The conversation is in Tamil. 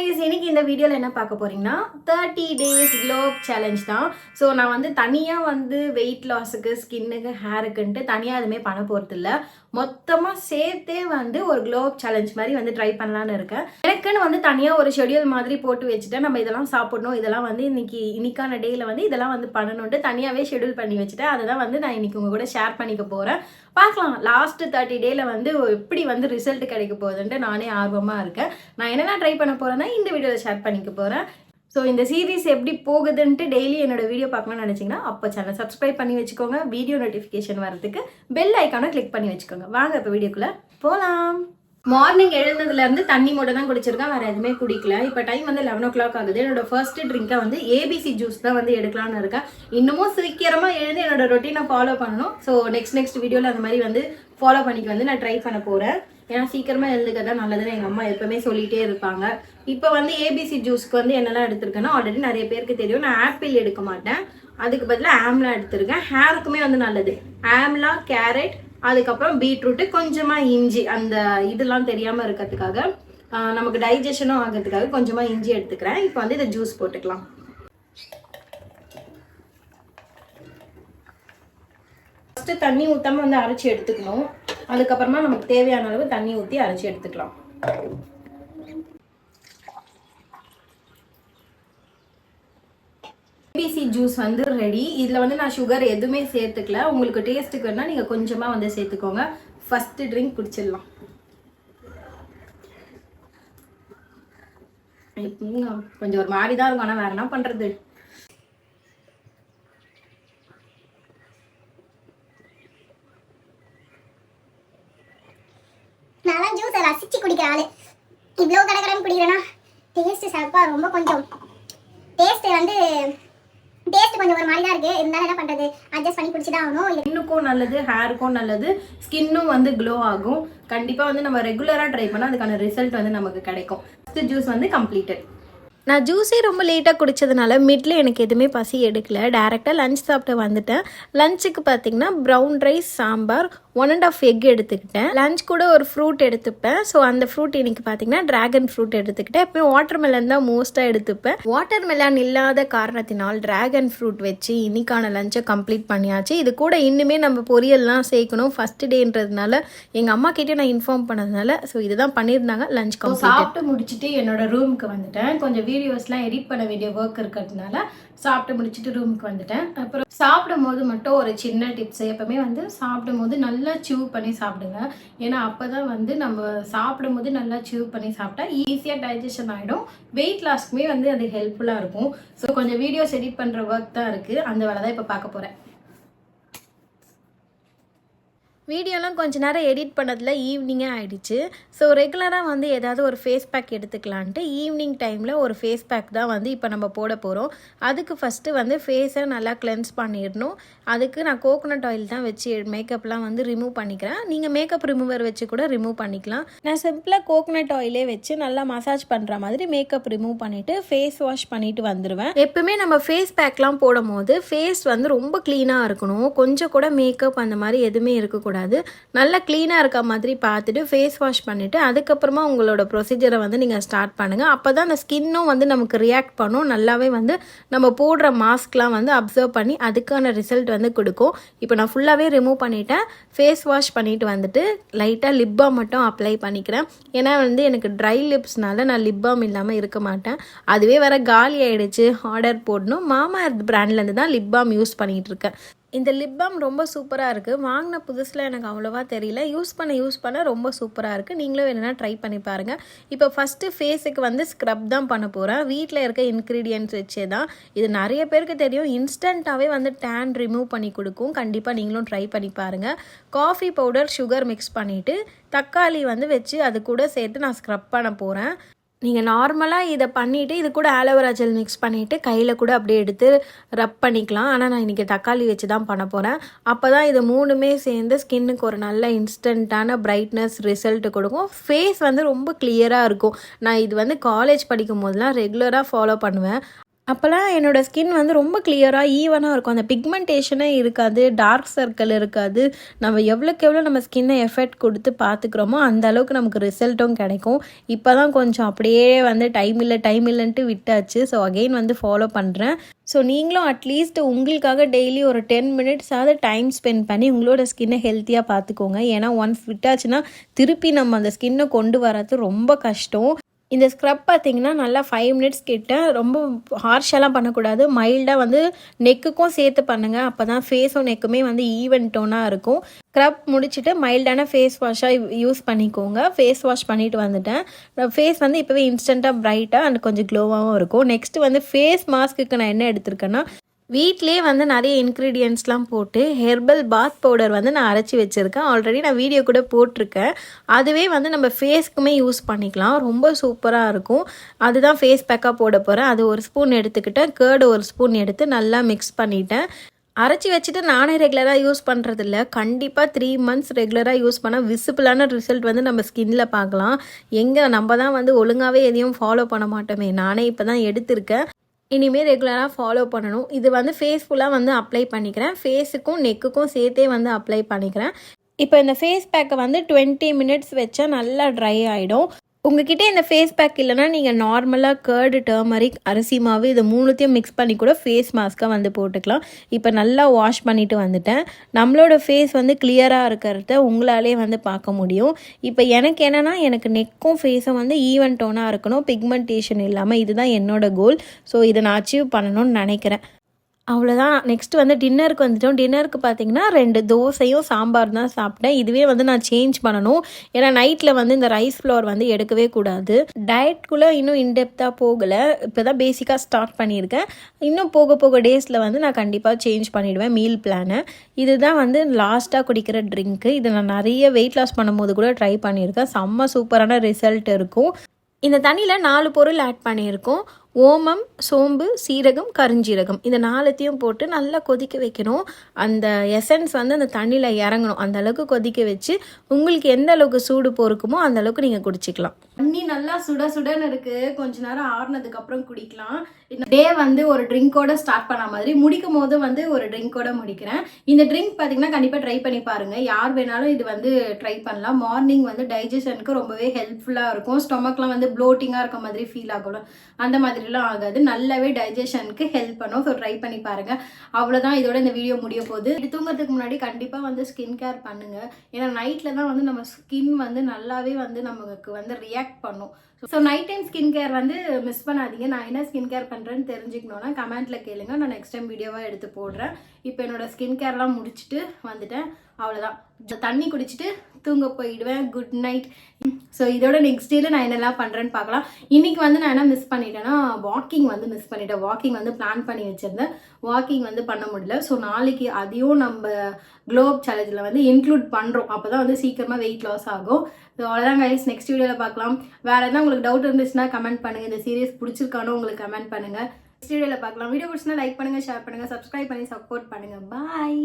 guys, இன்னைக்கு இந்த வீடியோல என்ன பார்க்க போறீங்கன்னா 30 days glow up challenge தான். ஸோ நான் வந்து தனியா வந்து வெயிட் லாஸுக்கு ஸ்கின்னுக்கு ஹேருக்குன்ட்டு தனியாக எதுவுமே பண்ண போகிறது இல்லை. மொத்தமாக சேர்த்தே வந்து ஒரு க்ளோ அப் சேலஞ்ச் மாதிரி வந்து ட்ரை பண்ணலான்னு இருக்கேன். எனக்குன்னு வந்து தனியாக ஒரு ஷெடியூல் மாதிரி போட்டு வச்சுட்டேன். நம்ம இதெல்லாம் சாப்பிடணும், இதெல்லாம் வந்து இன்னைக்கான டேயில் வந்து இதெல்லாம் வந்து பண்ணணுன்ட்டு தனியாகவே ஷெடியூல் பண்ணி வச்சுட்டேன். அதை தான் வந்து நான் இன்னைக்கு உங்கள் கூட ஷேர் பண்ணிக்க போகிறேன். பார்க்கலாம் லாஸ்ட் 30 டேல வந்து எப்படி வந்து ரிசல்ட் கிடைக்க போகுதுன்ட்டு நானே ஆர்வமாக இருக்கேன். நான் என்னென்ன ட்ரை பண்ண போகிறேன்னா இந்த வீடியோவில் ஷேர் பண்ணிக்க போகிறேன். ஸோ இந்த சீரீஸ் எப்படி போகுதுன்ட்டு டெய்லி என்னோட வீடியோ பார்க்கணும்னு நினச்சிங்கன்னா அப்போ சேனல் சப்ஸ்கிரைப் பண்ணி வச்சுக்கோங்க. வீடியோ நோட்டிஃபிகேஷன் வரதுக்கு பெல் ஐக்கானை கிளிக் பண்ணி வச்சுக்கோங்க. வாங்க இப்போ வீடியோக்குள்ளே போகலாம். மார்னிங் எழுந்ததுலேருந்து தண்ணி மட்டும் தான் குடிச்சிருக்கேன், வேறு எதுவுமே குடிக்கல. இப்போ டைம் வந்து 11 o'clock ஆகுது. என்னோட ஃபர்ஸ்ட் ட்ரிங்காக வந்து ஏபிசி ஜூஸ் தான் வந்து எடுக்கலான்னு இருக்கேன். இன்னமும் சீக்கிரமாக எழுந்து என்னோட ரொட்டீனை ஃபாலோ பண்ணணும். ஸோ நெக்ஸ்ட் வீடியோவில் அந்த மாதிரி வந்து ஃபாலோ பண்ணிக்க வந்து நான் ட்ரை பண்ண போகிறேன். ஏன்னா சீக்கிரமாக எழுந்துக்க தான் நல்லதுன்னு எங்கள் அம்மா எப்பவுமே சொல்லிகிட்டே இருப்பாங்க. இப்போ வந்து ஏபிசி ஜூஸ்க்கு வந்து என்னெல்லாம் எடுத்திருக்கேன்னா ஆல்ரெடி நிறைய பேருக்கு தெரியும். நான் ஆப்பிள் எடுக்க மாட்டேன், அதுக்கு பதிலாக ஆம்லா எடுத்திருக்கேன். ஹேருக்குமே வந்து நல்லது. ஆம்லா, கேரட், அதுக்கப்புறம் பீட்ரூட்டு, கொஞ்சமாக இஞ்சி, அந்த இதெல்லாம் தெரியாமல் இருக்கிறதுக்காக நமக்கு டைஜஷனும் ஆகிறதுக்காக கொஞ்சமாக இஞ்சி எடுத்துக்கிறேன். இப்போ வந்து இதை ஜூஸ் போட்டுக்கலாம். ஃபஸ்ட்டு தண்ணி ஊற்றாமல் வந்து அரைச்சி எடுத்துக்கணும். அதுக்கப்புறமா நமக்கு தேவையான அளவு தண்ணி ஊற்றி அரைச்சி எடுத்துக்கலாம். ஏபிசி ஜூஸ் வந்து ரெடி. இதில் வந்து நான் சுகர் எதுவுமே சேர்த்துக்கல. உங்களுக்கு டேஸ்ட்டுக்கு வேணால் நீங்கள் கொஞ்சமாக வந்து சேர்த்துக்கோங்க. ஃபஸ்ட்டு ட்ரிங்க் குடிச்சிடலாம். கொஞ்சம் ஒரு மாதிரி தான் இருக்கும், ஆனால் வேறு என்ன பண்ணுறது. நான் ஜூஸை ரசிச்சு குடிக்கிற ஆளு. இவ்வளோ கடகடன்னு குடிக்கிறேன்னா டேஸ்ட்டு சாப்பா ரொம்ப கொஞ்சம் டேஸ்ட் கொஞ்சம் ஒரு மாதிரி தான் இருக்குது. இருந்தாலும் என்ன பண்ணுறது, அட்ஜஸ்ட் பண்ணி குடிச்சு தான் ஆகணும். ஸ்கின்னுக்கும் நல்லது, ஹேருக்கும் நல்லது, ஸ்கின்னும் வந்து க்ளோ ஆகும். கண்டிப்பாக வந்து நம்ம ரெகுலராக ட்ரை பண்ணால் அதுக்கான ரிசல்ட் வந்து நமக்கு கிடைக்கும். ஃபஸ்ட்டு ஜூஸ் வந்து கம்ப்ளீட்டட். நான் ஜூஸே ரொம்ப லேட்டாக குடித்ததுனால மிட்டில் எனக்கு எதுவுமே பசி எடுக்கல. டேரெக்டாக லஞ்ச் சாப்பிட்டு வந்துட்டேன். லஞ்சுக்கு பார்த்திங்கன்னா ப்ரௌன் ரைஸ், சாம்பார், 1.5 எக் எடுத்துக்கிட்டேன். லஞ்ச் கூட ஒரு ஃப்ரூட் எடுத்துப்பேன். ஸோ அந்த ஃப்ரூட் இன்றைக்கி பார்த்திங்கன்னா ட்ராகன் ஃப்ரூட் எடுத்துக்கிட்டேன். எப்போயும் வாட்டர் மெலன் தான் மோஸ்ட்டாக எடுத்துப்பேன். வாட்டர் மெலன் இல்லாத காரணத்தினால் ட்ராகன் ஃப்ரூட் வச்சு இன்றைக்கான லஞ்சை கம்ப்ளீட் பண்ணியாச்சு. இது கூட இன்னுமே நம்ம பொரியல்லாம் சேர்க்கணும். ஃபஸ்ட் டேன்றதுனால எங்கள் அம்மா கிட்டே நான் இன்ஃபார்ம் பண்ணதுனால ஸோ இதுதான் பண்ணியிருந்தாங்க. லஞ்ச் சாப்பிட்டு முடிச்சுட்டு என்னோட ரூமுக்கு வந்துட்டேன். கொஞ்சம் வீடியோஸ்லாம் எடிட் பண்ண வேண்டிய ஒர்க் இருக்கிறதுனால சாப்பிட்டு முடிச்சுட்டு ரூமுக்கு வந்துட்டேன். அப்புறம் சாப்பிடும் போது மட்டும் ஒரு சின்ன டிப்ஸ், எப்பவுமே வந்து சாப்பிடும் போது நல்லா சிவ் பண்ணி சாப்பிடுங்க. ஏன்னா அப்போ தான் வந்து நம்ம சாப்பிடும் போது நல்லா சிவ் பண்ணி சாப்பிட்டா ஈஸியாக டைஜஷன் ஆகிடும். வெயிட் லாஸ்க்குமே வந்து அது ஹெல்ப்ஃபுல்லாக இருக்கும். ஸோ கொஞ்சம் வீடியோஸ் எடிட் பண்ணுற ஒர்க் தான் இருக்குது, அந்த வேலை தான் இப்போ பார்க்க போகிறேன். வீடியோலாம் கொஞ்ச நேரம் எடிட் பண்ணதில் ஈவினிங்கே ஆகிடுச்சு. ஸோ ரெகுலராக வந்து ஏதாவது ஒரு ஃபேஸ் பேக் எடுத்துக்கலான்ட்டு ஈவினிங் டைமில் ஒரு ஃபேஸ் பேக் தான் வந்து இப்போ நம்ம போட போகிறோம். அதுக்கு ஃபஸ்ட்டு வந்து ஃபேஸை நல்லா கிளென்ஸ் பண்ணிடணும். அதுக்கு நான் கோகோனட் ஆயில் தான் வச்சு மேக்கப்லாம் வந்து ரிமூவ் பண்ணிக்கிறேன். நீங்கள் மேக்கப் ரிமூவர் வச்சு கூட ரிமூவ் பண்ணிக்கலாம். நான் சிம்பிளாக கோகோனட் ஆயிலே வச்சு நல்லா மசாஜ் பண்ணுற மாதிரி மேக்கப் ரிமூவ் பண்ணிவிட்டு ஃபேஸ் வாஷ் பண்ணிவிட்டு வந்துடுவேன். எப்பவுமே நம்ம ஃபேஸ் பேக்லாம் போடும் போது ஃபேஸ் வந்து ரொம்ப க்ளீனாக இருக்கணும். கொஞ்சம் கூட மேக்கப் அந்த மாதிரி எதுவுமே இருக்கக்கூடாது. நல்லா க்ளீனாக இருக்க மாதிரி பார்த்துட்டு ஃபேஸ் வாஷ் பண்ணிவிட்டு அதுக்கப்புறமா உங்களோட ப்ரொசீஜரை வந்து நீங்கள் ஸ்டார்ட் பண்ணுங்கள். அப்போ தான் அந்த ஸ்கின்னும் வந்து நமக்கு ரியாக்ட் பண்ணும். நல்லாவே வந்து நம்ம போடுற மாஸ்க்லாம் வந்து அப்சர்வ் பண்ணி அதுக்கான ரிசல்ட் வந்து கொடுக்கும். இப்போ நான் ஃபுல்லாகவே ரிமூவ் பண்ணிவிட்டேன். ஃபேஸ் வாஷ் பண்ணிவிட்டு வந்துட்டு லைட்டாக லிப் பாம் மட்டும் அப்ளை பண்ணிக்கிறேன். ஏன்னா வந்து எனக்கு ட்ரை லிப்ஸ்னால நான் லிப் பாம் இல்லாமல் இருக்க மாட்டேன். அதுவே வேறு காலி ஆகிடுச்சு, ஆர்டர் போடணும். மாமா எர்த் பிராண்ட்லேருந்து தான் லிப் பாம் யூஸ் பண்ணிகிட்டு இருக்கேன். இந்த லிப் பாம் ரொம்ப சூப்பராக இருக்குது. வாங்கின புதுசில் எனக்கு அவ்வளோவா தெரியல, யூஸ் பண்ண ரொம்ப சூப்பராக இருக்குது. நீங்களும் வேணும்னா ட்ரை பண்ணி பாருங்கள். இப்போ ஃபஸ்ட்டு ஃபேஸுக்கு வந்து ஸ்க்ரப் தான் பண்ண போகிறேன். வீட்டில் இருக்க இன்க்ரீடியன்ட்ஸ் வச்சே தான். இது நிறைய பேருக்கு தெரியும், இன்ஸ்டண்ட்டாகவே வந்து டேன் ரிமூவ் பண்ணி கொடுக்கும். கண்டிப்பாக நீங்களும் ட்ரை பண்ணி பாருங்கள். காஃபி பவுடர், சுகர் மிக்ஸ் பண்ணிவிட்டு தக்காளி வந்து வச்சு அது கூட சேர்த்து நான் ஸ்க்ரப் பண்ண போகிறேன். நீங்கள் நார்மலாக இதை பண்ணிவிட்டு இது கூட ஆலோவேரா ஜெல் மிக்ஸ் பண்ணிவிட்டு கையில் கூட அப்படியே எடுத்து ரப் பண்ணிக்கலாம். ஆனால் நான் இன்றைக்கி தக்காளி வச்சு தான் பண்ண போகிறேன். அப்போ தான் இது மூணுமே சேர்ந்து ஸ்கின்னுக்கு ஒரு நல்ல இன்ஸ்டண்ட்டான பிரைட்னஸ் ரிசல்ட் கொடுக்கும். ஃபேஸ் வந்து ரொம்ப கிளியராக இருக்கும். நான் இது வந்து காலேஜ் படிக்கும் போதெல்லாம் ரெகுலராக ஃபாலோ பண்ணுவேன். அப்போல்லாம் என்னோடய ஸ்கின் வந்து ரொம்ப கிளியராக ஈவனாக இருக்கும். அந்த பிக்மெண்டேஷனே இருக்காது, டார்க் சர்க்கிள் இருக்காது. நம்ம எவ்வளோக்கு எவ்வளோ நம்ம ஸ்கின்னை எஃபெக்ட் கொடுத்து பார்த்துக்கிறோமோ அந்த அளவுக்கு நமக்கு ரிசல்ட்டும் கிடைக்கும். இப்போ தான் கொஞ்சம் அப்படியே வந்து டைம் இல்லைன்ட்டு விட்டாச்சு. ஸோ அகெயின் வந்து ஃபாலோ பண்ணுறேன். ஸோ நீங்களும் அட்லீஸ்ட் உங்களுக்காக டெய்லி ஒரு 10 மினிட்ஸாவது டைம் ஸ்பெண்ட் பண்ணி உங்களோட ஸ்கின்னை ஹெல்த்தியாக பார்த்துக்கோங்க. ஏன்னா ஒன்ஸ் விட்டாச்சுன்னா திருப்பி நம்ம அந்த ஸ்கின்னை கொண்டு வரது ரொம்ப கஷ்டம். இந்த ஸ்க்ரப் பார்த்திங்கன்னா நல்லா 5 மினிட்ஸ் கிட்ட, ரொம்ப ஹார்ஷெல்லாம் பண்ணக்கூடாது. மைல்டாக வந்து நெக்குக்கும் சேர்த்து பண்ணுங்கள். அப்போ தான் ஃபேஸும் நெக்குமே வந்து ஈவன் டோனாக இருக்கும். ஸ்க்ரப் முடிச்சுட்டு மைல்டான ஃபேஸ் வாஷாக யூஸ் பண்ணிக்கோங்க. ஃபேஸ் வாஷ் பண்ணிவிட்டு வந்துட்டேன். ஃபேஸ் வந்து இப்போவே இன்ஸ்டண்ட்டாக ப்ரைட்டாக அண்ட் கொஞ்சம் க்ளோவாகவும் இருக்கும். நெக்ஸ்ட்டு வந்து ஃபேஸ் மாஸ்க்குக்கு நான் என்ன எடுத்திருக்கேன்னா, வீட்டிலே வந்து நிறைய இன்க்ரீடியன்ட்ஸ்லாம் போட்டு ஹெர்பல் பாத் பவுடர் வந்து நான் அரைச்சி வச்சுருக்கேன். ஆல்ரெடி நான் வீடியோ கூட போட்டிருக்கேன். அதுவே வந்து நம்ம ஃபேஸ்க்குமே யூஸ் பண்ணிக்கலாம். ரொம்ப சூப்பராக இருக்கும். அதுதான் ஃபேஸ் பேக்காக போட போகிறேன். அது ஒரு ஸ்பூன் எடுத்துக்கிட்டேன். கேர்டு ஒரு ஸ்பூன் எடுத்து நல்லா மிக்ஸ் பண்ணிட்டேன். அரைச்சி வச்சுட்டு நானே ரெகுலராக யூஸ் பண்ணுறதில்ல. கண்டிப்பாக 3 மந்த்ஸ் ரெகுலராக யூஸ் பண்ணால் விசிபிளான ரிசல்ட் வந்து நம்ம ஸ்கின்னில் பார்க்கலாம். எங்கே நம்ம தான் வந்து ஒழுங்காகவே எதையும் ஃபாலோ பண்ண மாட்டோமே. நானே இப்போ தான் எடுத்திருக்கேன். இனிமேல் ரெகுலராக ஃபாலோ பண்ணணும். இது வந்து ஃபேஸ் ஃபுல்லாக வந்து அப்ளை பண்ணிக்கிறேன். ஃபேஸுக்கும் நெக்குக்கும் சேர்த்தே வந்து அப்ளை பண்ணிக்கிறேன். இப்போ இந்த ஃபேஸ் பேக்கை வந்து 20 மினிட்ஸ் வச்சா நல்லா ட்ரை ஆகிடும். உங்ககிட்ட இந்த ஃபேஸ் பேக் இல்லைனா நீங்கள் நார்மலாக கேர்டு, டர்மரிக், அரிசி மாவு இது 3த்தையும் மிக்ஸ் பண்ணி கூட ஃபேஸ் மாஸ்க்காக வந்து போட்டுக்கலாம். இப்போ நல்லா வாஷ் பண்ணிவிட்டு வந்துட்டேன். நம்மளோட ஃபேஸ் வந்து கிளியராக இருக்கிறத உங்களாலே வந்து பார்க்க முடியும். இப்போ எனக்கு என்னென்னா, எனக்கு நெக்கும் ஃபேஸும் வந்து ஈவன் டோனாக இருக்கணும், பிக்மெண்டேஷன் இல்லாமல். இதுதான் என்னோட கோல். ஸோ இதை நான் அச்சீவ் பண்ணணும்னு நினைக்கிறேன். அவ்வளோதான். நெக்ஸ்ட்டு வந்து டின்னருக்கு வந்துட்டோம். டின்னருக்கு பார்த்தீங்கன்னா 2 தோசையும் சாம்பார் தான் சாப்பிட்டேன். இதுவே வந்து நான் சேஞ்ச் பண்ணணும். ஏன்னா நைட்டில் வந்து இந்த ரைஸ் ஃப்ளவர் வந்து எடுக்கவே கூடாது. டயட்குள்ளே இன்னும் இன்டெப்த்தாக போகலை. இப்போ தான் பேசிக்காக ஸ்டார்ட் பண்ணியிருக்கேன். இன்னும் போக போக டேஸில் வந்து நான் கண்டிப்பாக சேஞ்ச் பண்ணிவிடுவேன் மீல் பிளானை. இதுதான் வந்து லாஸ்ட்டாக குடிக்கிற ட்ரிங்க்கு. இதை நான் நிறைய வெயிட் லாஸ் பண்ணும்போது கூட ட்ரை பண்ணியிருக்கேன். செம்ம சூப்பரான ரிசல்ட் இருக்கும். இந்த தண்ணியில் 4 பொருள் ஆட் பண்ணியிருக்கோம். ஓமம், சோம்பு, சீரகம், கருஞ்சீரகம். இந்த 4த்தையும் போட்டு நல்லா கொதிக்க வைக்கணும். அந்த எசன்ஸ் வந்து அந்த தண்ணியில் இறங்கணும். அந்த அளவுக்கு கொதிக்க வச்சு உங்களுக்கு எந்த அளவுக்கு சூடு பொறுக்குமோ அந்த அளவுக்கு நீங்கள் குடிச்சிக்கலாம். தண்ணி நல்லா சுடன்னு இருக்குது. கொஞ்ச நேரம் ஆறுனதுக்கப்புறம் குடிக்கலாம். டே வந்து ஒரு ட்ரிங்கோட ஸ்டார்ட் பண்ண மாதிரி முடிக்கும் போது வந்து ஒரு ட்ரிங்கோட முடிக்கிறேன். இந்த ட்ரிங்க் பார்த்தீங்கன்னா கண்டிப்பாக ட்ரை பண்ணி பாருங்கள். யார் வேணாலும் இது வந்து ட்ரை பண்ணலாம். மார்னிங் வந்து டைஜஷனுக்கு ரொம்பவே ஹெல்ப்ஃபுல்லாக இருக்கும். ஸ்டொமக்லாம் வந்து ப்ளோட்டிங்காக இருக்க மாதிரி ஃபீல் ஆகணும். அந்த மாதிரிலாம் ஆகாது. நல்லாவே டைஜஷனுக்கு ஹெல்ப் பண்ணும். ஸோ ட்ரை பண்ணி பாருங்கள். அவ்வளோதான். இதோட இந்த வீடியோ முடிய போகுது. இது தூங்குறதுக்கு முன்னாடி கண்டிப்பாக வந்து ஸ்கின் கேர் பண்ணுங்கள். ஏன்னா நைட்டில் தான் வந்து நம்ம ஸ்கின் வந்து நல்லாவே வந்து நமக்கு வந்து ரியாக்ட் பண்ணும். So night time skin care வந்து மிஸ் பண்ணாதீங்க. நான் என்ன ஸ்கின் கேர் பண்ணுறேன்னு தெரிஞ்சுக்கணுன்னா கமெண்ட்டில் கேளுங்க. நான் நெக்ஸ்ட் டைம் வீடியோவாக எடுத்து போடுறேன். இப்போ என்னோடய ஸ்கின் கேர்லாம் முடிச்சுட்டு வந்துட்டேன். அவ்வளோதான். தண்ணி குடிச்சிட்டு தூங்க போயிடுவேன். Good night. ஸோ இதோட நெக்ஸ்ட் டேல நான் என்னெல்லாம் பண்ணுறேன்னு பார்க்கலாம். இன்றைக்கி வந்து நான் என்ன மிஸ் பண்ணிட்டேன்னா, வாக்கிங் வந்து மிஸ் பண்ணிட்டேன். வாக்கிங் வந்து பிளான் பண்ணி வச்சுருந்தேன். வாக்கிங் வந்து பண்ண முடியல. ஸோ நாளைக்கு அதையும் நம்ம க்ளோப் சேலஞ்சில் வந்து இன்க்ளூட் பண்ணுறோம். அப்போ தான் வந்து சீக்கிரமாக வெயிட் லாஸ் ஆகும். ஸோ அவ்வளோதான் கைஸ். நெக்ஸ்ட் வீடியோவில் பார்க்கலாம். வேறு எதாவது உங்களுக்கு டவுட் இருந்துச்சுன்னா கமெண்ட் பண்ணுங்கள். இந்த சீரியஸ் பிடிச்சிருக்கானோ உங்களுக்கு கமெண்ட் பண்ணுங்கள். நெக்ஸ்ட் வீடியோவில் பார்க்கலாம். வீடியோ பிடிச்சினா லைக் பண்ணுங்கள், ஷேர் பண்ணுங்கள், சப்ஸ்கிரைப் பண்ணி சப்போர்ட் பண்ணுங்கள். பாய்.